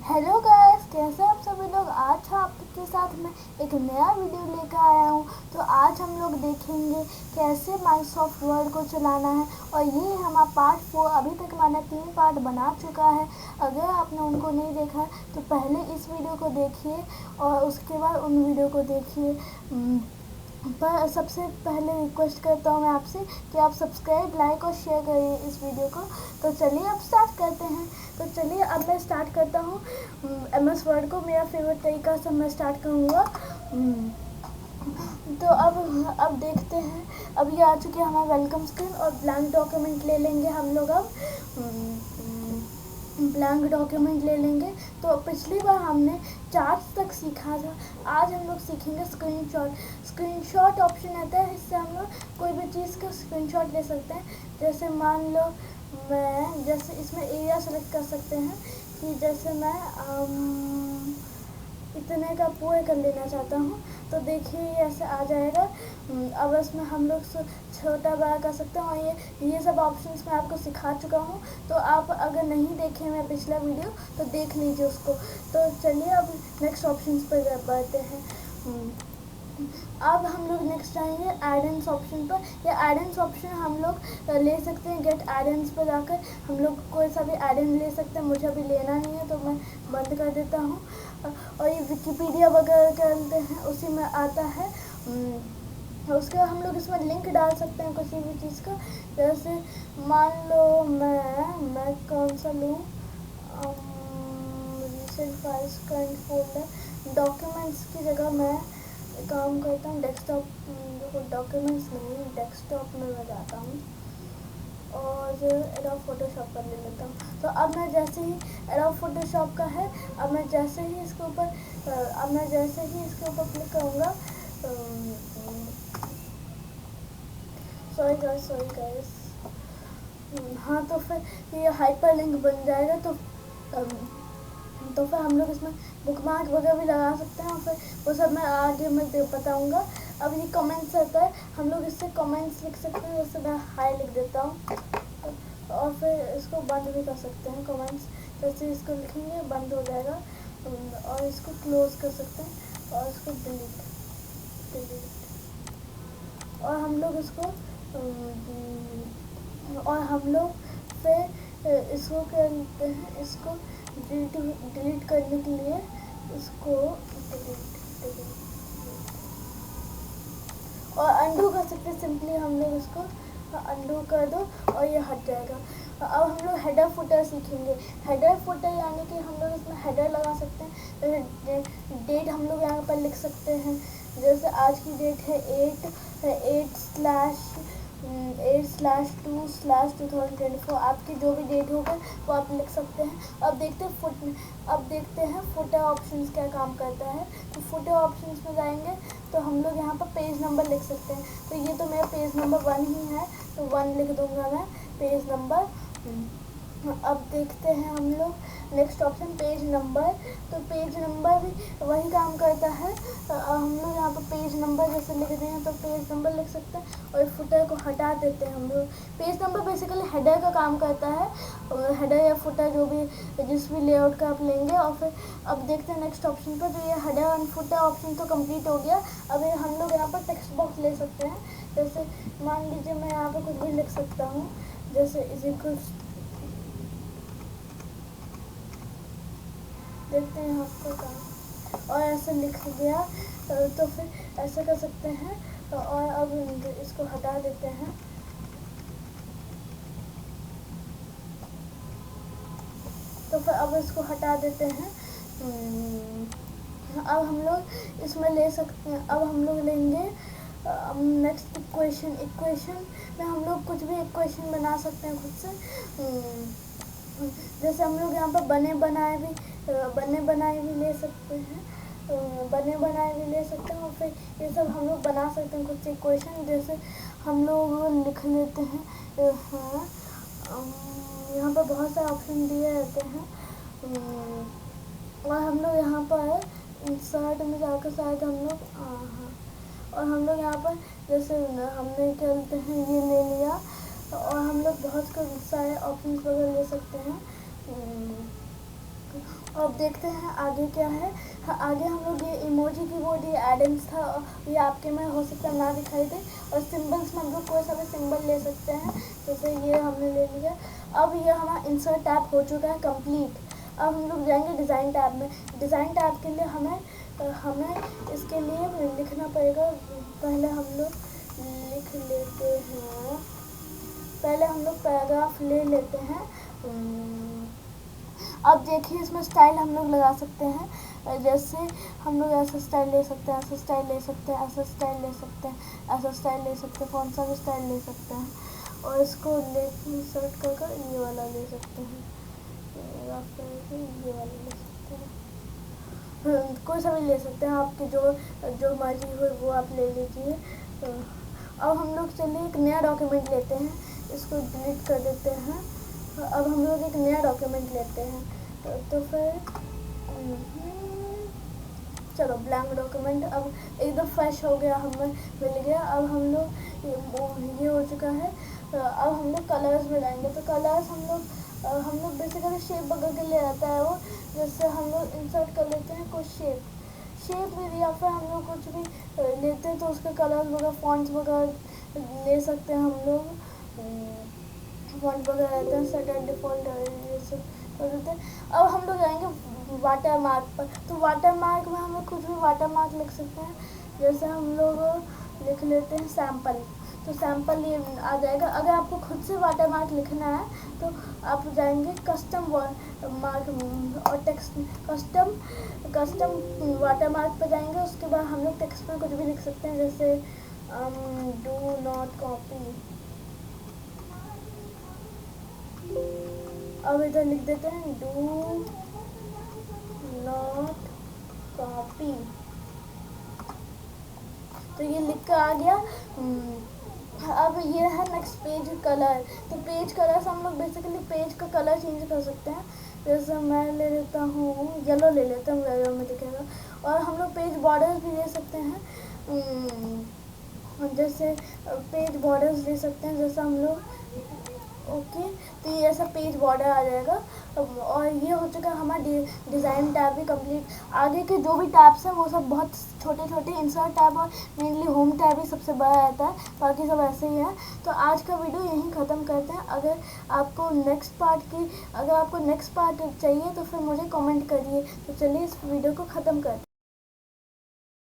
Hello guys, कैसे आप सभी लोग। आज आपके साथ मैं एक नया वीडियो लेकर आया हूँ। तो आज हम लोग देखेंगे कैसे माइक्रोसॉफ्ट वर्ड को चलाना है। और ये हमारा पार्ट 4। अभी तक मैंने 3 पार्ट बना चुका है। अगर आपने उनको नहीं देखा तो पहले इस वीडियो को देखिए और उसके बाद उन वीडियो को देखिए। पर सबसे पहले रिक्वेस्ट करता हूँ मैं आपसे कि आप सब्सक्राइब, लाइक और शेयर करिए इस वीडियो को। तो चलिए अब स्टार्ट करते हैं। तो चलिए अब मैं स्टार्ट करता हूँ MS वर्ड को। मेरा फेवरेट तरीका से मैं स्टार्ट करूँगा। तो अब देखते हैं। अब ये आ चुके हैं हमारा वेलकम स्क्रीन और ब्लैंक डॉक्यूमेंट ले लेंगे हम लोग। अब ब्लैंक डॉक्यूमेंट ले लेंगे। तो पिछली बार हमने चार्ट्स तक सीखा था। आज हम लोग सीखेंगे स्क्रीनशॉट। स्क्रीनशॉट ऑप्शन आता है, इससे हम लोग कोई भी चीज़ का स्क्रीनशॉट ले सकते हैं। जैसे मान लो मैं जैसे इसमें एरिया सेलेक्ट कर सकते हैं कि जैसे मैं इतने का पूरे कर लेना चाहता हूँ। तो देखिए ये ऐसे आ जाएगा। अब इसमें हम लोग छोटा बड़ा कर सकते हैं। और ये सब ऑप्शंस मैं आपको सिखा चुका हूँ। तो आप अगर नहीं देखे मैं पिछला वीडियो तो देख लीजिए उसको। तो चलिए अब नेक्स्ट ऑप्शंस पर बढ़ते हैं। अब हम लोग नेक्स्ट आएंगे एडेंस ऑप्शन पर। या एडेंस ऑप्शन हम लोग ले सकते हैं। गेट एडेंस पर जाकर हम लोग कोई सा भी एडेंस ले सकते हैं। मुझे अभी लेना नहीं है तो मैं बंद कर देता हूँ। और ये विकिपीडिया वगैरह करते हैं उसी में आता है। उसके बाद हम लोग इसमें लिंक डाल सकते हैं किसी भी चीज़ का। जैसे मान लो मैं कौन सा लूँ, recent files, current folder, documents की जगह मैं काम करता हूँ डेस्कटॉप। डॉक्यूमेंट्स नहीं, डेस्कटॉप में मैं जाता हूँ और एडोब फोटोशॉप पर ले लेता हूँ। तो अब मैं जैसे ही एडोब फोटोशॉप का है, अब मैं जैसे ही इसके ऊपर क्लिक करूँगा, सॉरी गाइस। हाँ, तो फिर ये हाइपर लिंक बन जाएगा। तो फिर हम लोग इसमें बुकमार्क वगैरह भी लगा सकते हैं। और फिर वो सब मैं आगे मैं बताऊँगा। अब ये कमेंट्स आता है, हम लोग इससे कमेंट्स लिख सकते हैं। जैसे मैं हाई लिख देता हूँ और फिर इसको बंद भी कर सकते हैं। कमेंट्स जैसे इसको लिखेंगे बंद हो जाएगा। और इसको क्लोज कर सकते हैं और इसको डिलीट। और हम लोग इसको फिर इसको क्या करते हैं, इसको डिलीट करने के लिए इसको डिलीट और अंडू कर सकते हैं। सिंपली हम लोग इसको अंडू कर दो और ये हट जाएगा। अब हम लोग हेडर फुटर सीखेंगे। हेडर फुटर यानी कि हम लोग इसमें हेडर लगा सकते हैं। डेट हम लोग यहाँ पर लिख सकते हैं। जैसे आज की डेट है 8/2/2024। आपकी जो भी डेट होगा वो आप लिख सकते हैं। अब देखते हैं फुटर ऑप्शंस क्या काम करता है। तो फुटर ऑप्शंस में जाएंगे तो हम लोग यहाँ पर पेज नंबर लिख सकते हैं। तो ये तो मेरा पेज नंबर 1 ही है, तो 1 लिख दूंगा मैं, पेज नंबर। अब देखते हैं हम लोग नेक्स्ट ऑप्शन पेज नंबर। तो पेज नंबर भी वही काम करता है। हम लोग यहाँ पर पेज नंबर जैसे लिख दें हैं तो पेज नंबर लिख सकते हैं। और फुटर को हटा देते हैं हम लोग। पेज नंबर बेसिकली हेडर का काम करता है। हेडर या फुटर जो भी जिस भी लेआउट का आप लेंगे। और फिर अब देखते हैं नेक्स्ट ऑप्शन पर। जो ये हेडर और फुटर ऑप्शन तो कंप्लीट हो गया। अब हम लोग यहाँ पर टेक्स्ट बॉक्स ले सकते हैं। जैसे मान लीजिए मैं यहाँ पर कुछ भी लिख सकता हूँ। जैसे देखते हैं आपका काम और ऐसे लिख दिया। तो फिर ऐसे कर सकते हैं। और अब इसको हटा देते हैं। तो फिर अब इसको हटा देते हैं। अब हम लोग इसमें ले सकते हैं। अब हम लोग लेंगे नेक्स्ट इक्वेशन में हम लोग कुछ भी इक्वेशन बना सकते हैं खुद से। जैसे हम लोग यहाँ पर बने बनाए भी ले सकते हैं। और फिर ये सब हम लोग बना सकते हैं खुद से इक्वेशन। जैसे हम लोग लिख लेते हैं। यहाँ पर बहुत सारे ऑप्शन दिए रहते हैं। और हम लोग यहाँ पर इंसर्ट में जाकर शायद हम लोग और हम लोग यहाँ पर जैसे हमने क्या बोलते हैं ये ले लिया। और हम लोग बहुत सारे ऑप्शन वगैरह ले सकते हैं। अब देखते हैं आगे क्या है। आगे हम लोग ये इमोजी कीबोर्ड, ये एडम्स था, ये आपके में हो सकता है ना दिखाई दे। और सिंबल्स में हम लोग कोई सा भी सिंबल ले सकते हैं, जैसे ये हमने ले लिया। अब ये हमारा इंसर्ट टैब हो चुका है कंप्लीट। अब हम लोग जाएंगे डिज़ाइन टैब में। डिज़ाइन टैब के लिए हमें इसके लिए लिखना पड़ेगा। पहले हम लोग लिख लेते हैं, पहले हम लोग पैराग्राफ ले लेते हैं। अब देखिए इसमें स्टाइल हम लोग लगा सकते हैं, जैसे हम लोग ऐसा स्टाइल ले सकते हैं, ऐसा स्टाइल ले सकते हैं, ऐसा स्टाइल ले सकते हैं, ऐसा स्टाइल ले सकते हैं, कौन सा भी स्टाइल ले सकते हैं। और इसको ले सर्च कर ये वाला ले सकते हैं, या फिर ये वाला ले सकते हैं, कोई सा भी ले सकते हैं, आपकी जो मर्जी हो वो आप ले लीजिए। अब हम लोग चलिए एक नया डॉक्यूमेंट लेते हैं, इसको डिलीट कर देते हैं। अब हम लोग एक नया डॉक्यूमेंट लेते हैं, तो फिर चलो ब्लैंक डॉक्यूमेंट। अब एकदम फ्रेश हो गया, हमें मिल गया। अब हम लोग ये हो चुका है। अब हम लोग कलर्स में जाएंगे, तो कलर्स हम लोग बेसिकली शेप वगैरह के लिए आता है वो, जैसे हम लोग इंसर्ट कर लेते हैं कुछ शेप में, या फिर हम लोग कुछ भी लेते हैं तो उसके कलर्स वगैरह फॉन्ट्स वगैरह ले सकते हैं। हम लोग फॉन्ट वगैरह रहते हैं, सेट डिफ़ॉल्ट ये सब कर देते हैं। अब हम लोग जाएंगे वाटर मार्क पर, तो वाटर मार्क में हम लोग कुछ भी वाटर मार्क लिख सकते हैं, जैसे हम लोग लिख लेते हैं सैम्पल, तो सैम्पल ये आ जाएगा। अगर आपको खुद से वाटर मार्क लिखना है तो आप जाएंगे कस्टम मार्क और टेक्स्ट, कस्टम वाटर मार्क पर जाएंगे। उसके बाद हम लोग टेक्स्ट में कुछ भी लिख सकते हैं, जैसे डू नॉट कॉपी। अब इधर लिख देते हैं डू नॉट कॉपी, तो ये लिख कर आ गया। अब ये है नेक्स्ट पेज कलर, तो पेज कलर से हम लोग बेसिकली पेज का कलर चेंज कर सकते हैं। जैसे मैं ले लेता हूँ येलो, ले लेता हूँ, येलो में दिखेगा। और हम लोग पेज बॉर्डर्स भी ले सकते हैं, जैसे पेज बॉर्डर्स ले सकते हैं, जैसे हम लोग ओके, तो ये ऐसा पेज बॉर्डर आ जाएगा। और ये हो चुका है हमारा डिज़ाइन टैब भी कंप्लीट। आगे के जो भी टैब्स हैं वो सब बहुत छोटे छोटे, इंसर्ट टैब और मेनली होम टैब ही सबसे बड़ा रहता है, बाकी सब ऐसे ही है। तो आज का वीडियो यहीं ख़त्म करते हैं। अगर आपको नेक्स्ट पार्ट चाहिए तो फिर मुझे कमेंट करिए। तो चलिए इस वीडियो को ख़त्म करते हैं।